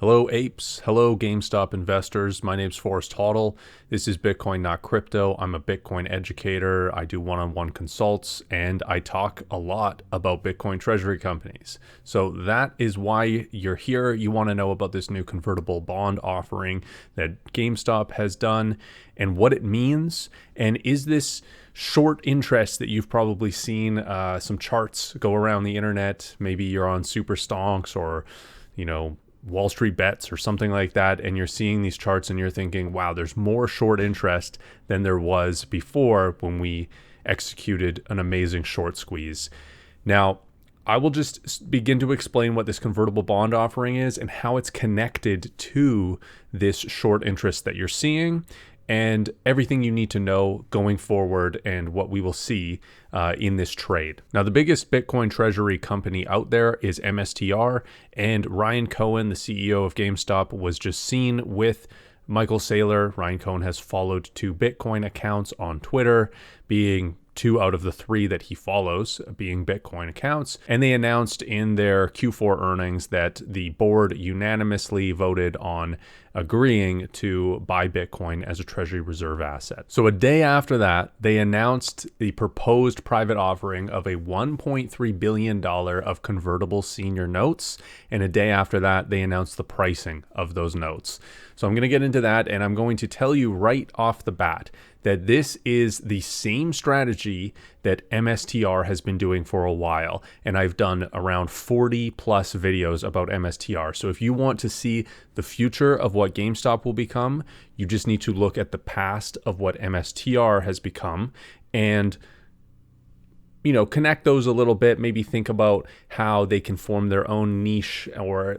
Hello apes, hello GameStop investors. My name's Forrest Hoddle. This is Bitcoin Not Crypto. I'm a Bitcoin educator. I do one-on-one consults and I talk a lot about Bitcoin treasury companies. So that is why you're here. You want to know about this new convertible bond offering that GameStop has done and what it means. And is this short interest that you've probably seen some charts go around the internet? Maybe you're on Super Stonks or, Wall Street Bets or something like that, and you're seeing these charts and you're thinking, wow, there's more short interest than there was before when we executed an amazing short squeeze. Now, I will just begin to explain what this convertible bond offering is and how it's connected to this short interest that you're seeing and everything you need to know going forward and what we will see in this trade. Now, the biggest Bitcoin treasury company out there is MSTR, and Ryan Cohen, the CEO of GameStop, was just seen with Michael Saylor. Ryan Cohen has followed 2 Bitcoin accounts on Twitter, being 2 out of the 3 that he follows being Bitcoin accounts. And they announced in their Q4 earnings that the board unanimously voted on agreeing to buy Bitcoin as a treasury reserve asset. So a day after that, they announced the proposed private offering of a $1.3 billion of convertible senior notes. And a day after that, they announced the pricing of those notes. So I'm going to get into that, and I'm going to tell you right off the bat that this is the same strategy that MSTR has been doing for a while. And I've done around 40 plus videos about MSTR. So if you want to see the future of what GameStop will become, you just need to look at the past of what MSTR has become and connect those a little bit. Maybe think about how they can form their own niche or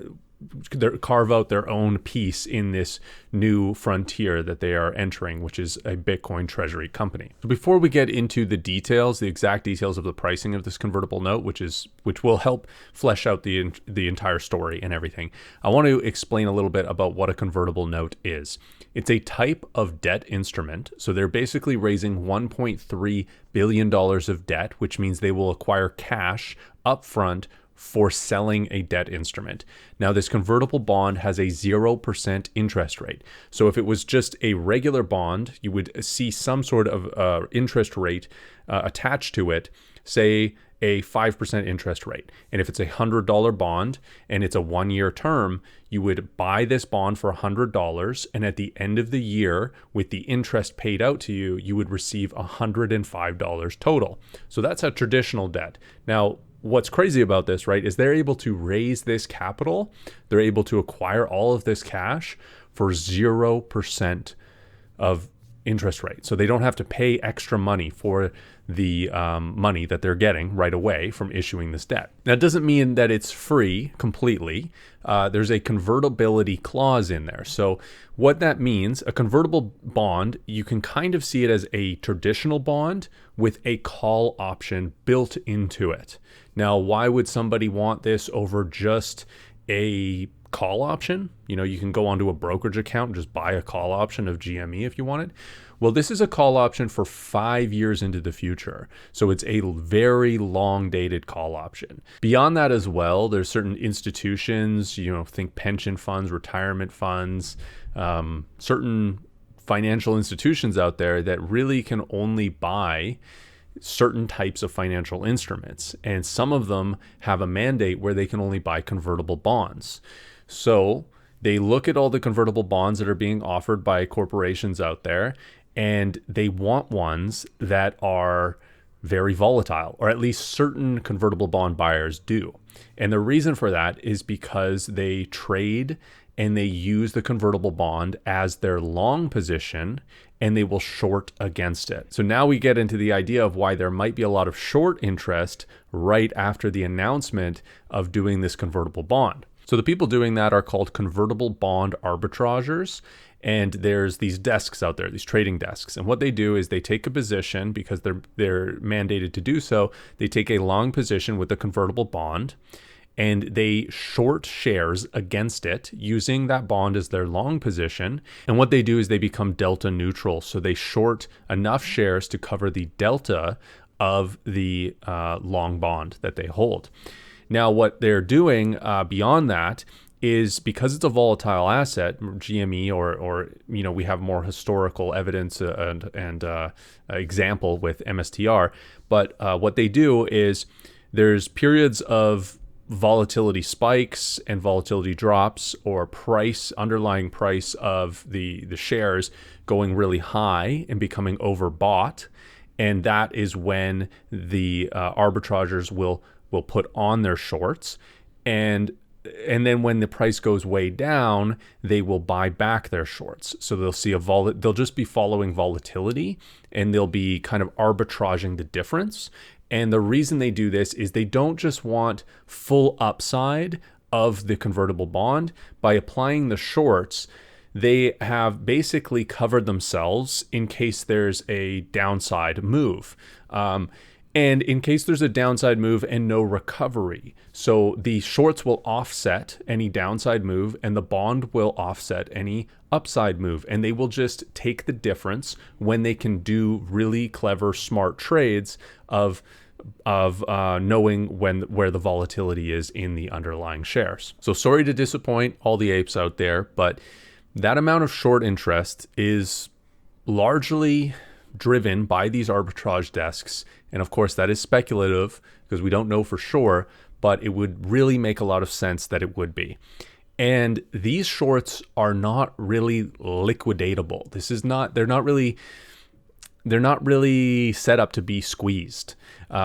carve out their own piece in this new frontier that they are entering, which is a Bitcoin treasury company. So before we get into the details, the exact details of the pricing of this convertible note, which will help flesh out the entire story and everything, I want to explain a little bit about what a convertible note is. It's a type of debt instrument. So they're basically raising $1.3 billion of debt, which means they will acquire cash upfront for selling a debt instrument. Now, this convertible bond has a 0% interest rate. So if it was just a regular bond, you would see some sort of interest rate attached to it, say a 5% interest rate. And if it's a $100 bond and it's a 1-year term, you would buy this bond for $100. And at the end of the year, with the interest paid out to you, you would receive $105 total. So that's a traditional debt. Now, what's crazy about this, right, is they're able to raise this capital. They're able to acquire all of this cash for 0% of interest rate. So they don't have to pay extra money for the money that they're getting right away from issuing this debt. That doesn't mean that it's free completely. There's a convertibility clause in there. So what that means, a convertible bond, you can kind of see it as a traditional bond with a call option built into it. Now, why would somebody want this over just a call option? You can go onto a brokerage account and just buy a call option of GME if you wanted. Well, this is a call option for 5 years into the future. So it's a very long dated call option. Beyond that as well, there's certain institutions, think pension funds, retirement funds, certain financial institutions out there that really can only buy certain types of financial instruments. And some of them have a mandate where they can only buy convertible bonds. So they look at all the convertible bonds that are being offered by corporations out there, and they want ones that are very volatile, or at least certain convertible bond buyers do. And the reason for that is because they trade and they use the convertible bond as their long position, and they will short against it. So now we get into the idea of why there might be a lot of short interest right after the announcement of doing this convertible bond. So the people doing that are called convertible bond arbitrageurs. And there's these desks out there, these trading desks. And what they do is they take a position because they're mandated to do so. They take a long position with a convertible bond and they short shares against it using that bond as their long position. And what they do is they become delta neutral. So they short enough shares to cover the delta of the long bond that they hold. Now, what they're doing beyond that is because it's a volatile asset, GME, or we have more historical evidence and example with MSTR. But what they do is there's periods of volatility spikes and volatility drops, or underlying price of the shares going really high and becoming overbought, and that is when the arbitrageurs will put on their shorts, and then when the price goes way down, they will buy back their shorts. So they'll see they'll just be following volatility, and they'll be kind of arbitraging the difference. And the reason they do this is they don't just want full upside of the convertible bond. By applying the shorts, they have basically covered themselves in case there's a downside move. And in case there's a downside move and no recovery. So the shorts will offset any downside move, and the bond will offset any upside move. And they will just take the difference when they can do really clever, smart trades of knowing where the volatility is in the underlying shares. So sorry to disappoint all the apes out there, but that amount of short interest is largely driven by these arbitrage desks. And of course, that is speculative because we don't know for sure, but it would really make a lot of sense that it would be. And these shorts are not really liquidatable. They're not really set up to be squeezed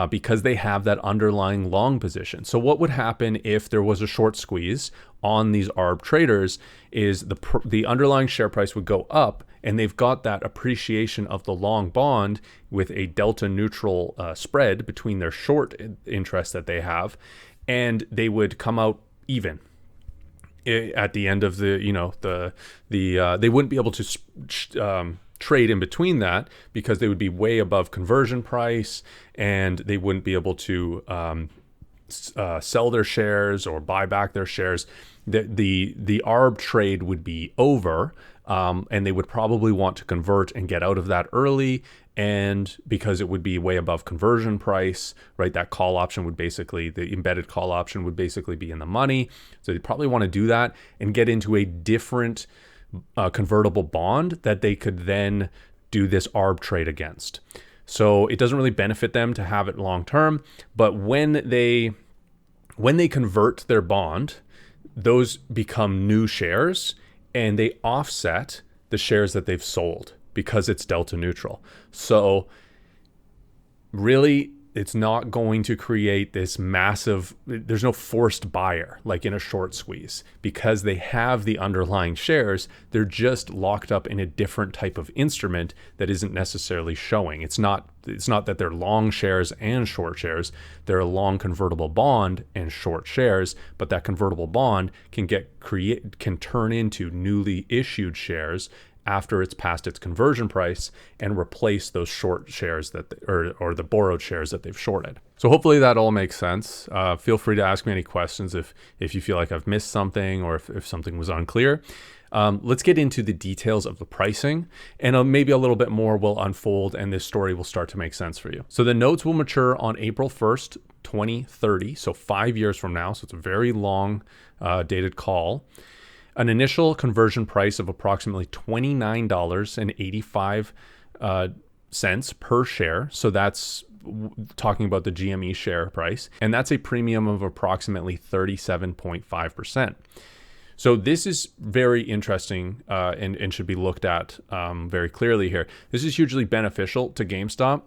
because they have that underlying long position. So what would happen if there was a short squeeze on these ARB traders is the underlying share price would go up, and they've got that appreciation of the long bond with a delta neutral spread between their short interest that they have, and they would come out even at the end of they wouldn't be able to trade in between that because they would be way above conversion price, and they wouldn't be able to sell their shares or buy back their shares. The ARB trade would be over, and they would probably want to convert and get out of that early, and because it would be way above conversion price, right? That call option would basically, the embedded call option would basically be in the money. So they'd probably want to do that and get into a different convertible bond that they could then do this ARB trade against. So it doesn't really benefit them to have it long term, but when they convert their bond, those become new shares and they offset the shares that they've sold because it's delta neutral. So really, it's not going to create this massive, there's no forced buyer like in a short squeeze because they have the underlying shares. They're just locked up in a different type of instrument that isn't necessarily showing. It's not that they're long shares and short shares. They're a long convertible bond and short shares, but that convertible bond can turn into newly issued shares after it's past its conversion price and replace those short shares or the borrowed shares that they've shorted. So hopefully that all makes sense. Feel free to ask me any questions if you feel like I've missed something or if something was unclear. Let's get into the details of the pricing, and maybe a little bit more will unfold and this story will start to make sense for you. So the notes will mature on April 1st, 2030, so 5 years from now. So it's a very long dated call. An initial conversion price of approximately $29.85 per share. So that's talking about the GME share price. And that's a premium of approximately 37.5%. So this is very interesting and should be looked at very clearly here. This is hugely beneficial to GameStop.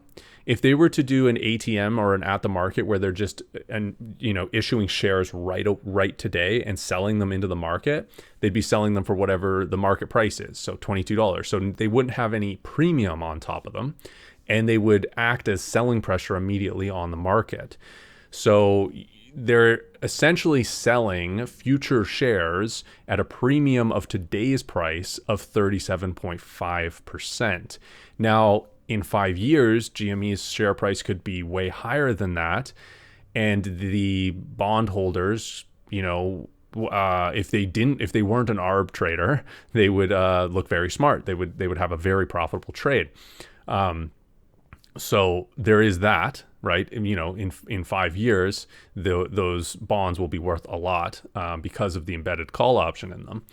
If they were to do an ATM or an at the market where they're just issuing shares right today and selling them into the market, they'd be selling them for whatever the market price is, so $22. So they wouldn't have any premium on top of them, and they would act as selling pressure immediately on the market. So they're essentially selling future shares at a premium of today's price of 37.5%. Now, in 5 years, GME's share price could be way higher than that. And the bondholders, if they weren't an ARB trader, they would look very smart. They would have a very profitable trade. So there is that. right? And, in 5 years, those bonds will be worth a lot because of the embedded call option in them.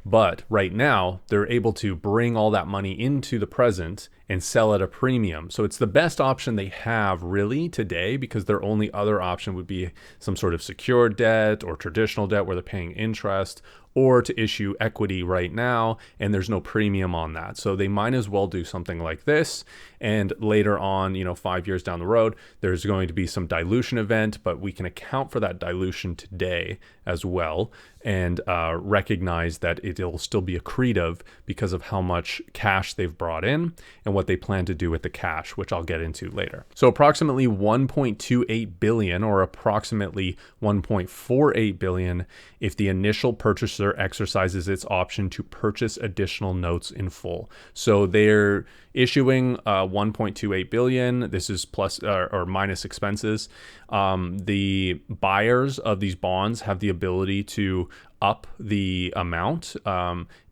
But right now, they're able to bring all that money into the present and sell at a premium. So it's the best option they have really today, because their only other option would be some sort of secured debt or traditional debt where they're paying interest, or to issue equity right now, and there's no premium on that. So they might as well do something like this. And later on, 5 years down the road, there's going to be some dilution event, but we can account for that dilution today as well, and recognize that it'll still be accretive because of how much cash they've brought in and what they plan to do with the cash, which I'll get into later. So approximately 1.28 billion, or approximately 1.48 billion, if the initial purchaser exercises its option to purchase additional notes in full. So they're issuing 1.28 billion. This is plus or minus expenses. The buyers of these bonds have the ability to up the amount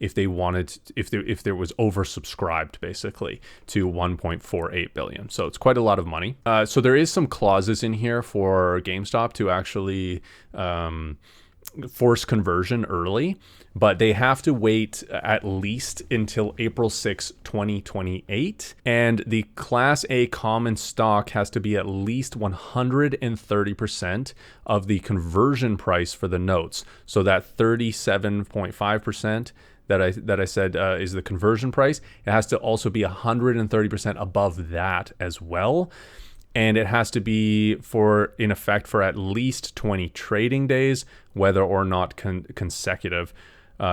if they wanted, if there was oversubscribed basically to 1.48 billion. So it's quite a lot of money. So there is some clauses in here for GameStop to actually force conversion early, but they have to wait at least until April 6, 2028. And the Class A common stock has to be at least 130% of the conversion price for the notes. So that 37.5% that I said is the conversion price, it has to also be 130% above that as well. And it has to be in effect for at least 20 trading days, whether or not consecutive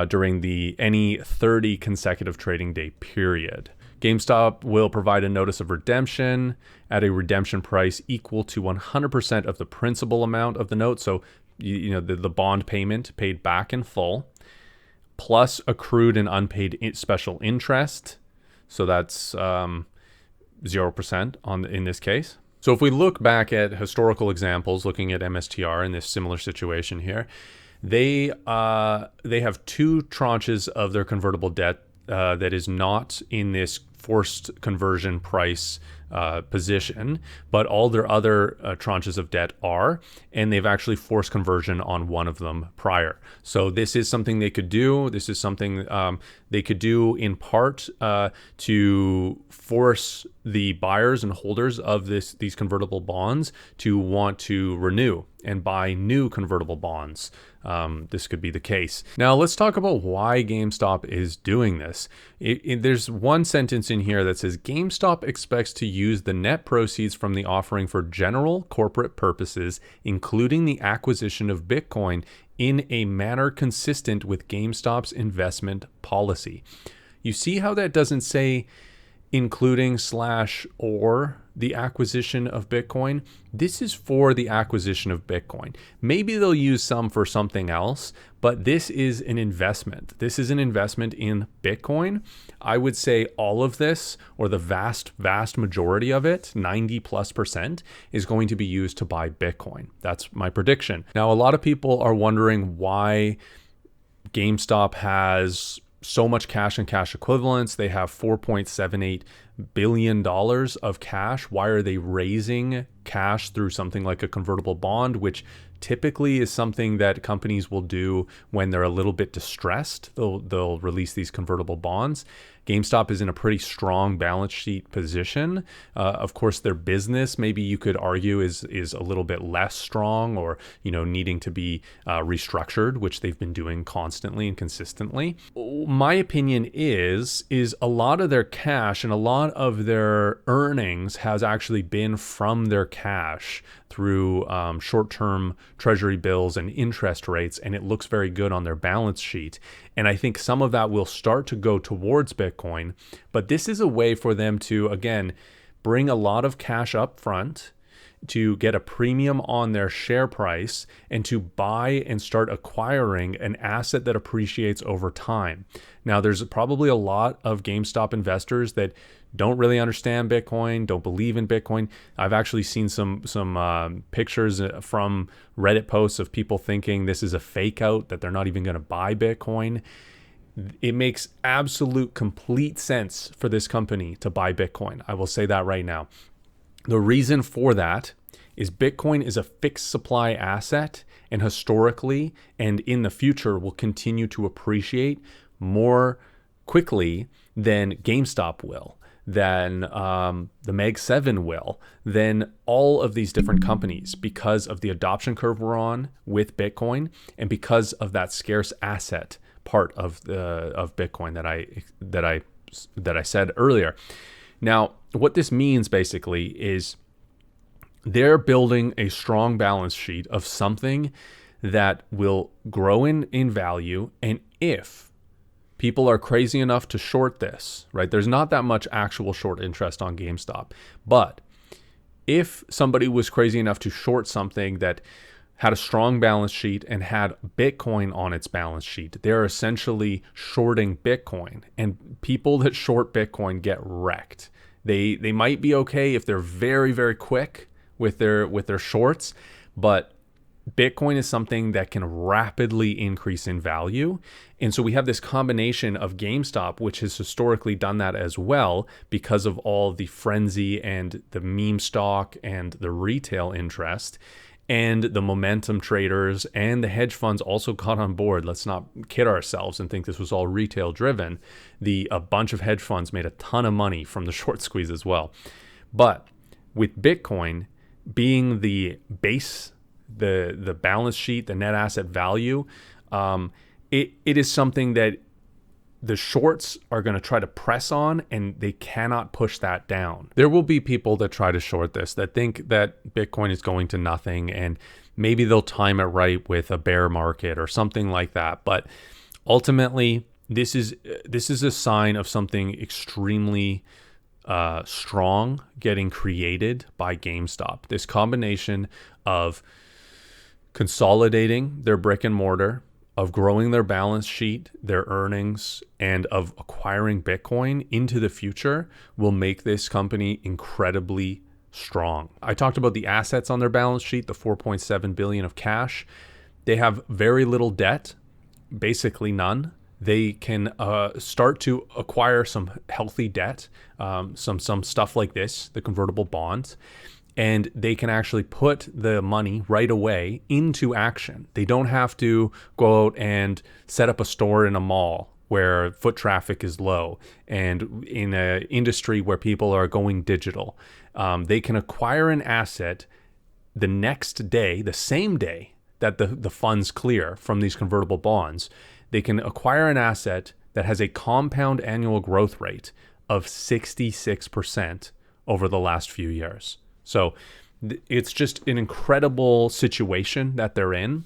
during any 30 consecutive trading day period. GameStop will provide a notice of redemption at a redemption price equal to 100% of the principal amount of the note. So, the bond payment paid back in full, plus accrued and unpaid special interest. So that's 0% in this case. So if we look back at historical examples, looking at MSTR in this similar situation here, they have two tranches of their convertible debt that is not in this forced conversion price position, but all their other tranches of debt are, and they've actually forced conversion on one of them prior. So this is something they could do. This is something they could do in part to force the buyers and holders of these convertible bonds to want to renew and buy new convertible bonds. This could be the case. Now let's talk about why GameStop is doing this. There's one sentence in here that says GameStop expects to use the net proceeds from the offering for general corporate purposes, including the acquisition of Bitcoin, in a manner consistent with GameStop's investment policy. You see how that doesn't say including / or the acquisition of Bitcoin? This is for the acquisition of Bitcoin. Maybe they'll use some for something else, but this is an investment. This is an investment in Bitcoin. I would say all of this, or the vast majority of it, 90+%, is going to be used to buy Bitcoin. That's my prediction. Now, a lot of people are wondering why GameStop has so much cash and cash equivalents. They have $4.78 billion of cash. Why are they raising cash through something like a convertible bond, which typically is something that companies will do when they're a little bit distressed? They'll release these convertible bonds. GameStop is in a pretty strong balance sheet position. Of course, their business, maybe you could argue, is a little bit less strong, or needing to be restructured, which they've been doing constantly and consistently. My opinion is a lot of their cash and a lot of their earnings has actually been from their cash through short-term treasury bills and interest rates, and it looks very good on their balance sheet. And I think some of that will start to go towards Bitcoin, but this is a way for them to, again, bring a lot of cash up front to get a premium on their share price and to buy and start acquiring an asset that appreciates over time. Now, there's probably a lot of GameStop investors that don't really understand Bitcoin, don't believe in Bitcoin. I've actually seen some pictures from Reddit posts of people thinking this is a fake out, that they're not even going to buy Bitcoin. It makes absolute complete sense for this company to buy Bitcoin. I will say that right now. The reason for that is Bitcoin is a fixed supply asset, and historically and in the future will continue to appreciate more quickly than GameStop will, than the Mag 7 will, than all of these different companies, because of the adoption curve we're on with Bitcoin and because of that scarce asset part of Bitcoin that I said earlier. Now, what this means basically is they're building a strong balance sheet of something that will grow in value. And if people are crazy enough to short this, right? There's not that much actual short interest on GameStop. But if somebody was crazy enough to short something that had a strong balance sheet and had Bitcoin on its balance sheet, they're essentially shorting Bitcoin. And people that short Bitcoin get wrecked. They might be okay if they're very, very quick with their shorts, but Bitcoin is something that can rapidly increase in value. And so we have this combination of GameStop, which has historically done that as well because of all the frenzy and the meme stock and the retail interest, and the momentum traders and the hedge funds also got on board. Let's not kid ourselves and think this was all retail driven. A bunch of hedge funds made a ton of money from the short squeeze as well. But with Bitcoin being the base, the balance sheet, the net asset value, it is something that the shorts are going to try to press on, and they cannot push that down. There will be people that try to short this, that think that Bitcoin is going to nothing, and maybe they'll time it right with a bear market or something like that. But ultimately, this is a sign of something extremely strong getting created by GameStop. This combination of consolidating their brick and mortar, of growing their balance sheet, their earnings, and of acquiring Bitcoin into the future will make this company incredibly strong. I talked about the assets on their balance sheet, the $4.7 billion of cash. They have very little debt, basically none. They can start to acquire some healthy debt, some stuff like this, the convertible bonds, and they can actually put the money right away into action. They don't have to go out and set up a store in a mall where foot traffic is low and in an industry where people are going digital. They can acquire an asset the next day, the same day that the funds clear from these convertible bonds. They can acquire an asset that has a compound annual growth rate of 66% over the last few years. So it's just an incredible situation that they're in.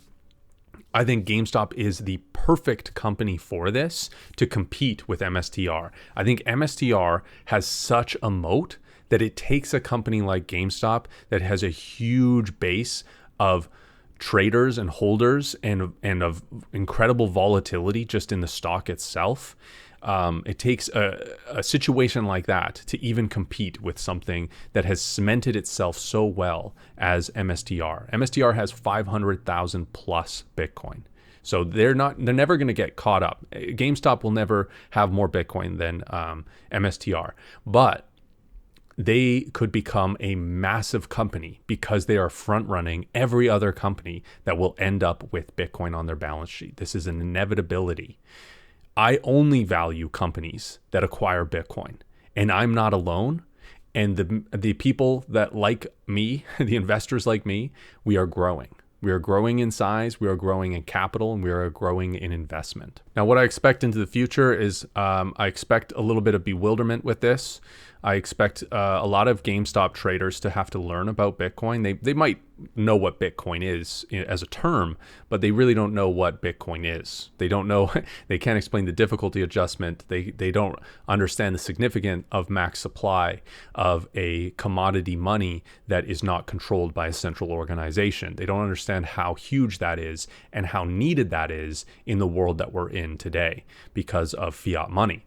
I think GameStop is the perfect company for this to compete with MSTR. I think MSTR has such a moat that it takes a company like GameStop that has a huge base of traders and holders and of incredible volatility just in the stock itself. It takes a situation like that to even compete with something that has cemented itself so well as MSTR. MSTR has 500,000 plus Bitcoin. So they're never going to get caught up. GameStop will never have more Bitcoin than MSTR. But they could become a massive company because they are front running every other company that will end up with Bitcoin on their balance sheet. This is an inevitability. I only value companies that acquire Bitcoin, and I'm not alone. And the people that like me, the investors like me, we are growing. We are growing in size, we are growing in capital, and we are growing in investment. Now, what I expect into the future is I expect a little bit of bewilderment with this. I expect a lot of GameStop traders to have to learn about Bitcoin. They might know what Bitcoin is as a term, but they really don't know what Bitcoin is. They don't know, they can't explain the difficulty adjustment. They don't understand the significance of max supply of a commodity money that is not controlled by a central organization. They don't understand how huge that is and how needed that is in the world that we're in today because of fiat money.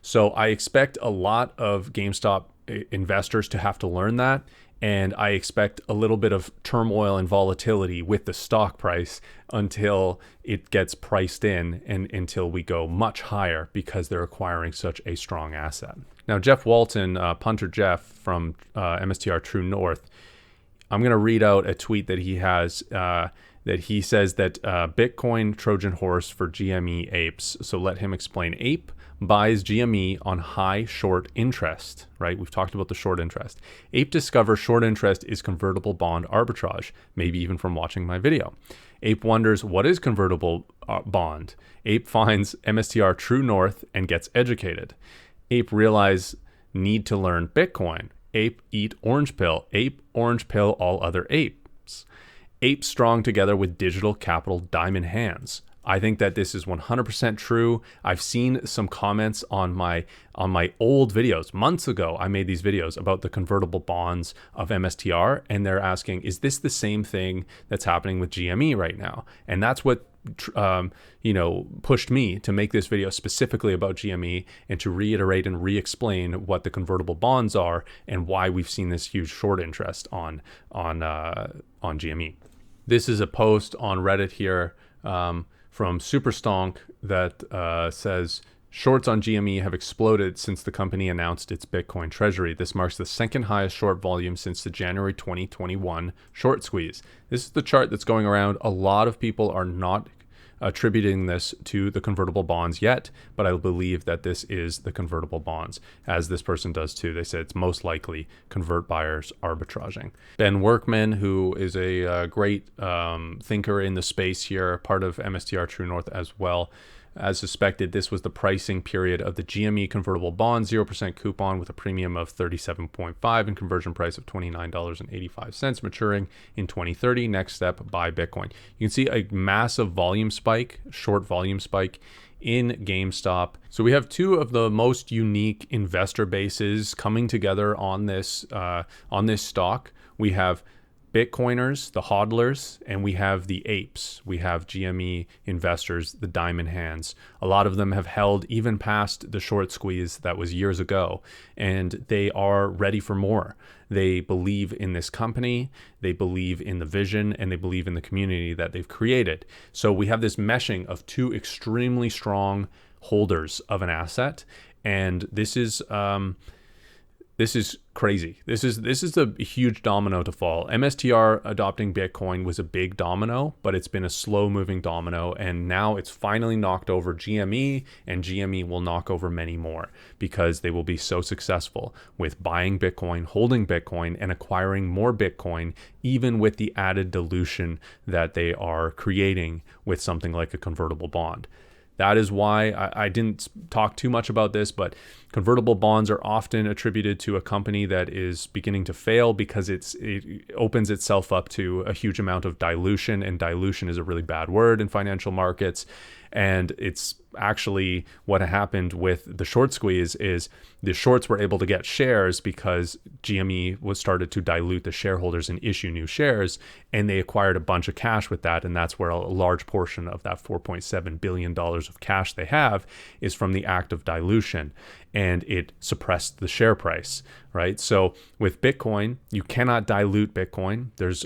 So I expect a lot of GameStop investors to have to learn that. And I expect a little bit of turmoil and volatility with the stock price until it gets priced in and until we go much higher because they're acquiring such a strong asset. Now, Jeff Walton, Punter Jeff from MSTR True North, I'm going to read out a tweet that he has that he says that Bitcoin Trojan horse for GME apes. So let him explain. Ape buys GME on high short interest, right? We've talked about the short interest. Ape discovers short interest is convertible bond arbitrage, maybe even from watching my video. Ape wonders, what is convertible bond? Ape finds MSTR True North and gets educated. Ape realize need to learn Bitcoin. Ape eat orange pill. Ape orange pill all other apes. Ape strong together with digital capital diamond hands. I think that this is 100% true. I've seen some comments on my old videos. Months ago, I made these videos about the convertible bonds of MSTR, and they're asking, is this the same thing that's happening with GME right now? And that's what pushed me to make this video specifically about GME and to reiterate and re-explain what the convertible bonds are and why we've seen this huge short interest on GME. This is a post on Reddit here from Superstonk that says, shorts on GME have exploded since the company announced its Bitcoin treasury. This marks the second highest short volume since the January 2021 short squeeze. This is the chart that's going around. A lot of people are not attributing this to the convertible bonds yet, but I believe that this is the convertible bonds, as this person does too. They said it's most likely convert buyers arbitraging. Ben Workman, who is a great thinker in the space here, part of MSTR True North as well, as suspected, this was the pricing period of the GME convertible bond, 0% coupon with a premium of 37.5 and conversion price of $29.85, maturing in 2030. Next step, buy Bitcoin. You can see a massive volume spike, short volume spike in GameStop. So we have two of the most unique investor bases coming together on this stock. We have Bitcoiners, the hodlers, and we have the apes. We have GME investors, the diamond hands. A lot of them have held even past the short squeeze that was years ago, and they are ready for more. They believe in this company, they believe in the vision, and they believe in the community that they've created. So we have this meshing of two extremely strong holders of an asset, and this is crazy. This is a huge domino to fall. MSTR adopting Bitcoin was a big domino, but it's been a slow moving domino. And now it's finally knocked over GME, and GME will knock over many more because they will be so successful with buying Bitcoin, holding Bitcoin, and acquiring more Bitcoin, even with the added dilution that they are creating with something like a convertible bond. That is why I didn't talk too much about this, but convertible bonds are often attributed to a company that is beginning to fail because it opens itself up to a huge amount of dilution, and dilution is a really bad word in financial markets. And it's actually what happened with the short squeeze is the shorts were able to get shares because GME was started to dilute the shareholders and issue new shares, and they acquired a bunch of cash with that. And that's where a large portion of that $4.7 billion of cash they have is from the act of dilution, and it suppressed the share price, right? So with Bitcoin, you cannot dilute Bitcoin. There's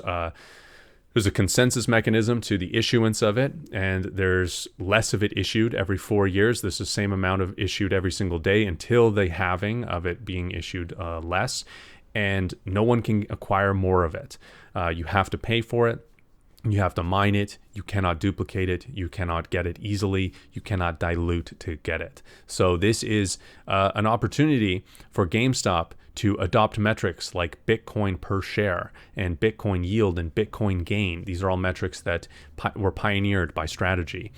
a consensus mechanism to the issuance of it, and there's less of it issued every 4 years. There's the same amount of issued every single day until the halving of it being issued less, and no one can acquire more of it. You have to pay for it. You have to mine it. You cannot duplicate it. You cannot get it easily. You cannot dilute to get it. So this is an opportunity for GameStop to adopt metrics like Bitcoin per share and Bitcoin yield and Bitcoin gain. These are all metrics that were pioneered by Strategy.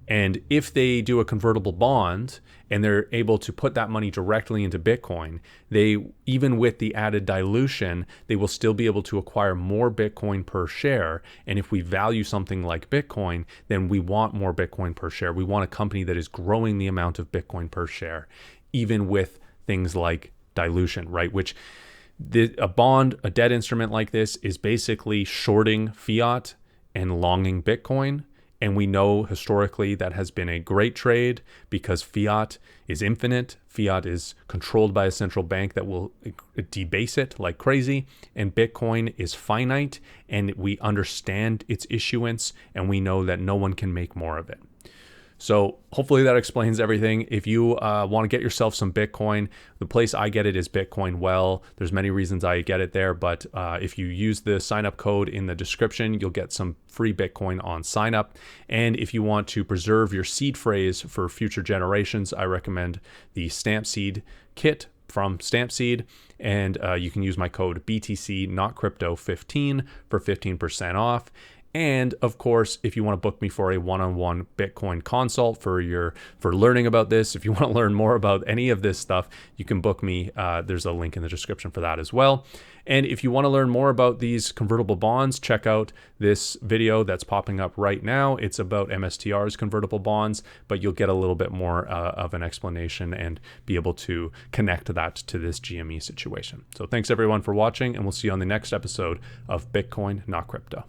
And if they do a convertible bond and they're able to put that money directly into Bitcoin, they, even with the added dilution, they will still be able to acquire more Bitcoin per share. And if we value something like Bitcoin, then we want more Bitcoin per share. We want a company that is growing the amount of Bitcoin per share, even with things like dilution, right? Which a bond, a debt instrument like this is basically shorting fiat and longing Bitcoin. And we know historically that has been a great trade because fiat is infinite. Fiat is controlled by a central bank that will debase it like crazy. And Bitcoin is finite, and we understand its issuance, and we know that no one can make more of it. So hopefully that explains everything. If you want to get yourself some Bitcoin, the place I get it is Bitcoin Well. There's many reasons I get it there, but if you use the sign up code in the description, you'll get some free Bitcoin on sign up. And if you want to preserve your seed phrase for future generations, I recommend the Stampseed kit from Stampseed, and you can use my code BTC-NotCrypto15 for 15% off. And of course, if you want to book me for a one-on-one Bitcoin consult for learning about this, if you want to learn more about any of this stuff, you can book me. There's a link in the description for that as well. And if you want to learn more about these convertible bonds, check out this video that's popping up right now. It's about MSTR's convertible bonds, but you'll get a little bit more of an explanation and be able to connect that to this GME situation. So thanks everyone for watching, and we'll see you on the next episode of Bitcoin Not Crypto.